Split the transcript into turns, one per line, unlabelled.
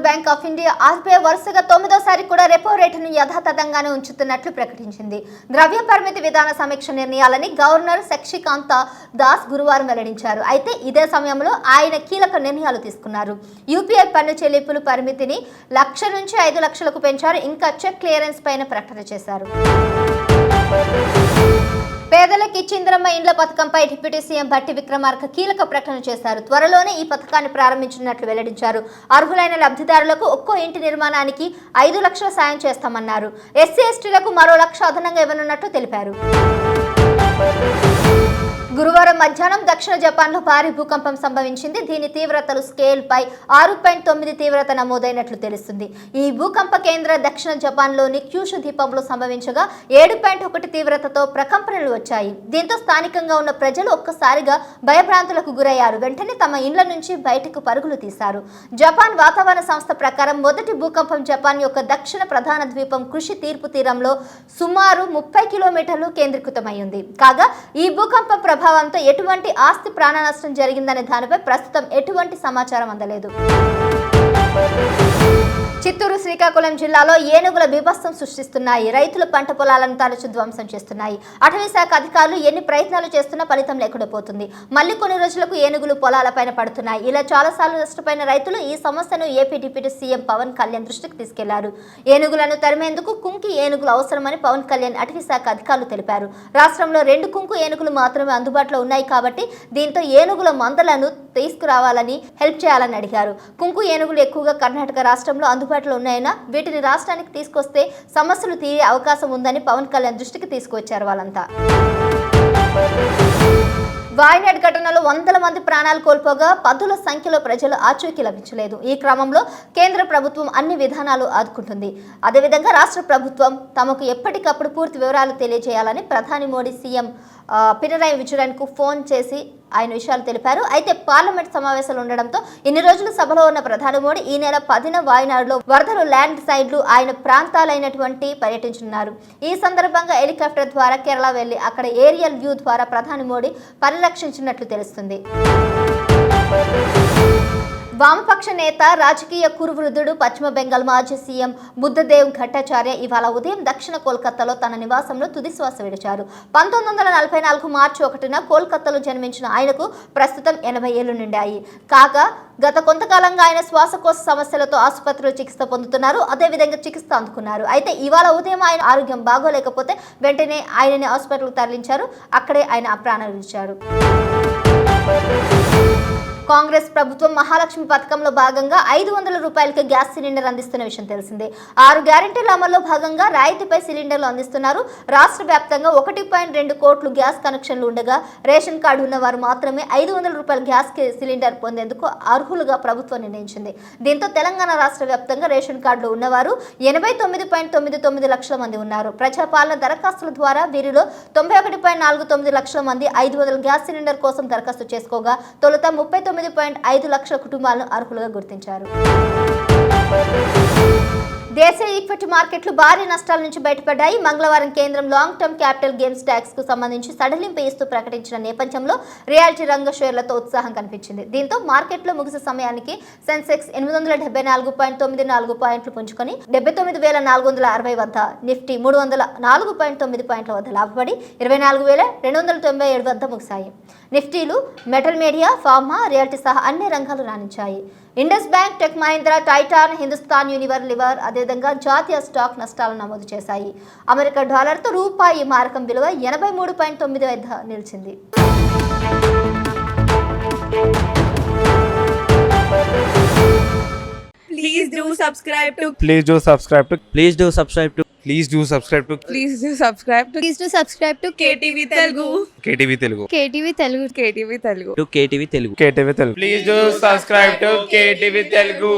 Reserve bank of India RBI వరుసగా 9వ కూడా repo రేటును యథాతథంగానే ఉంచుతున్నట్లు ప్రకటించింది. ద్రవ్య పరిమితి విధాన సమీక్ష నిర్ణయాలని గవర్నర్ శక్తికాంత దాస్ గురువారం వెల్లడించారు. అయితే ఇదే సమయంలో ఆయన కీలక నిర్ణయాలు తీసుకున్నారు. యూపీఐ పన్ను చెల్లింపుల పరిమితిని 1,00,000 నుంచి 5 లక్షలకు పెంచారు. ఇంకా చెక్ క్లియరెన్స్ పైన ప్రకటన చేశారు. పేదలకు ఇచ్చింద్రమ్మ ఇండ్ల పథకంపై డిప్యూటీ సీఎం భట్టి విక్రమార్క కీలక ప్రకటన చేశారు. త్వరలోనే ఈ పథకాన్ని ప్రారంభించినట్లు వెల్లడించారు. అర్హులైన లబ్ధిదారులకు ఒక్కో ఇంటి నిర్మాణానికి 5 లక్షల సాయం చేస్తామన్నారు. ఎస్సీ ఎస్టీలకు మరో 1,00,000 అదనంగా ఇవ్వనున్నట్లు తెలిపారు. గురువారం మధ్యాహ్నం దక్షిణ జపాన్లో భారీ భూకంపం సంభవించింది. దీని తీవ్రతలు స్కేల్ పై 6.9 తీవ్రత నమోదైనట్లు తెలుస్తుంది. ఈ భూకంప కేంద్ర దక్షిణ జపాన్లోని క్యూషు ద్వీపంలో సంభవించగా 7.1 తీవ్రతతో ప్రకంపనలు వచ్చాయి. దీంతో స్థానికంగా ఉన్న ప్రజలు ఒక్కసారిగా భయభ్రాంతులకు గురయ్యారు. వెంటనే తమ ఇండ్ల నుంచి బయటకు పరుగులు తీశారు. జపాన్ వాతావరణ సంస్థ ప్రకారం మొదటి భూకంపం జపాన్ యొక్క దక్షిణ ప్రధాన ద్వీపం కృషి తీర్పు తీరంలో సుమారు 30 కిలోమీటర్లు కేంద్రీకృతమైంది. కాగా ఈ భూకంప ప్రభావంతో ఎటువంటి ఆస్తి ప్రాణ నష్టం జరిగిందనే దానిపై ప్రస్తుతం ఎటువంటి సమాచారం అందలేదు. చిత్తూరు శ్రీకాకుళం జిల్లాలో ఏనుగుల బీభత్సం సృష్టిస్తున్నాయి. రైతుల పంట పొలాలను తరచు ధ్వంసం చేస్తున్నాయి. అటవీ శాఖ అధికారులు ఎన్ని ప్రయత్నాలు చేస్తున్నా ఫలితం లేకుండా పోతుంది. మళ్ళీ కొన్ని రోజులకు ఏనుగులు పొలాలపైన పడుతున్నాయి. ఇలా చాలాసార్లు నష్టపోయిన రైతులు ఈ సమస్యను AP deputy CM Pawan Kalyan దృష్టికి తీసుకెళ్లారు. ఏనుగులను తరిమేందుకు కుంకి ఏనుగులు అవసరమని పవన్ కళ్యాణ్ అటవీ శాఖ అధికారులు తెలిపారు. రాష్ట్రంలో 2 కుంకు ఏనుగులు మాత్రమే అందుబాటులో ఉన్నాయి కాబట్టి దీంతో ఏనుగుల మందలను తీసుకురావాలని హెల్ప్ చేయాలని అడిగారు. కుంకు ఏనుగులు ఎక్కువగా కర్ణాటక రాష్ట్రంలో అందుబాటులో ఉన్నాయన్నా వీటిని రాష్ట్రానికి తీసుకొస్తే సమస్యలు తీరే అవకాశం ఉందని పవన్ కళ్యాణ్ దృష్టికి తీసుకొచ్చారు. వాళ్ళంతా వాయనాడ్ ఘటనలో వందల మంది ప్రాణాలు కోల్పోగా పదుల సంఖ్యలో ప్రజలు ఆచూకీ లభించలేదు. ఈ క్రమంలో కేంద్ర ప్రభుత్వం అన్ని విధానాలు ఆదుకుంటుంది. అదేవిధంగా రాష్ట్ర ప్రభుత్వం తమకు ఎప్పటికప్పుడు పూర్తి వివరాలు తెలియజేయాలని ప్రధాని మోడీ సీఎం పినరాయి విజయన్కు ఫోన్ చేసి ఆయన విషయాలు తెలిపారు. అయితే పార్లమెంట్ సమావేశాలు ఉండడంతో ఇన్ని రోజులు సభలో ఉన్న ప్రధాని మోడీ ఈ నెల 10న వాయనాడులో వరదలు ల్యాండ్ సైడ్లు ఆయన ప్రాంతాలైనటువంటి పర్యటించనున్నారు. ఈ సందర్భంగా హెలికాప్టర్ ద్వారా కేరళ వెళ్లి అక్కడ ఏరియల్ వ్యూ ద్వారా ప్రధాని మోడీ పరిరక్షించినట్లు తెలుస్తుంది. వామపక్ష నేత రాజకీయ కురువృద్ధుడు పశ్చిమ బెంగాల్ మాజీ సీఎం బుద్ధదేవ్ భట్టాచార్య ఇవాళ ఉదయం దక్షిణ కోల్కతాలో తన నివాసంలో తుదిశ్వాస విడిచారు. 1944 మార్చి 1న కోల్కతాలో జన్మించిన ఆయనకు ప్రస్తుతం 80 ఏళ్లు నిండాయి. కాగా గత కొంతకాలంగా ఆయన శ్వాసకోశ సమస్యలతో ఆసుపత్రిలో చికిత్స పొందుతున్నారు. అదేవిధంగా చికిత్స అందుకున్నారు. అయితే ఇవాళ ఉదయం ఆయన ఆరోగ్యం బాగోలేకపోతే వెంటనే ఆయనని హాస్పిటల్కు తరలించారు. అక్కడే ఆయన ప్రాణాలు విడిచారు. కాంగ్రెస్ ప్రభుత్వం మహాలక్ష్మి పథకంలో భాగంగా 500 రూపాయలకి గ్యాస్ సిలిండర్ అందిస్తున్న విషయం తెలిసిందే. 6 గ్యారెంటీల అమల్లో భాగంగా రాయితీపై సిలిండర్లు అందిస్తున్నారు. రాష్ట్ర వ్యాప్తంగా 1.2 కోట్లు గ్యాస్ కనెక్షన్లు ఉండగా రేషన్ కార్డు ఉన్నవారు మాత్రమే 500 రూపాయల గ్యాస్ సిలిండర్ పొందేందుకు అర్హులుగా ప్రభుత్వం నిర్ణయించింది. దీంతో తెలంగాణ రాష్ట్ర వ్యాప్తంగా రేషన్ కార్డులు ఉన్నవారు 89.99 లక్షల మంది ఉన్నారు. ప్రజాపాలన దరఖాస్తుల ద్వారా వీరిలో 91.49 లక్షల మంది 500 గ్యాస్ సిలిండర్ కోసం దరఖాస్తు చేసుకోగా తొలుత 39.5 లక్షల కుటుంబాలను అర్హులుగా గుర్తించారు. దేశీయ ఈక్విటీ మార్కెట్లు భారీ నష్టాల నుంచి బయటపడ్డాయి. మంగళవారం కేంద్రం long term capital gains tax కు సంబంధించి సడలింపు ఇస్తూ ప్రకటించిన నేపథ్యంలో రియాలిటీ రంగ షేర్లతో ఉత్సాహం కనిపించింది. దీంతో మార్కెట్లో ముగిసే సమయానికి సెన్సెక్స్ 874.94 పాయింట్లు పుంజుకొని 79,460 వద్ద, నిఫ్టీ 304.9 పాయింట్ల వద్ద లాభపడి 24,297 వద్ద ముగిశాయి. నిఫ్టీలు మెటల్ మీడియా, ఫార్మా, రియాలిటీ సహా అన్ని రంగాలు రాణించాయి. Indus bank, tech Mahindra, Titan, Hindustan Unilever అదేవిధంగా జాతీయ స్టాక్ నష్టాలను నమోదు చేశాయి. అమెరికా డాలర్తో రూపాయి మారకం విలువ 83.9 వద్ద నిలిచింది.
Please do subscribe to
Please do subscribe to
Please do subscribe to
Please do subscribe to
Please do subscribe to
Please do subscribe to
KTV Telugu
KTV Telugu.
KTV Telugu.
KTV Telugu
KTV Telugu. Please do subscribe to KTV Telugu.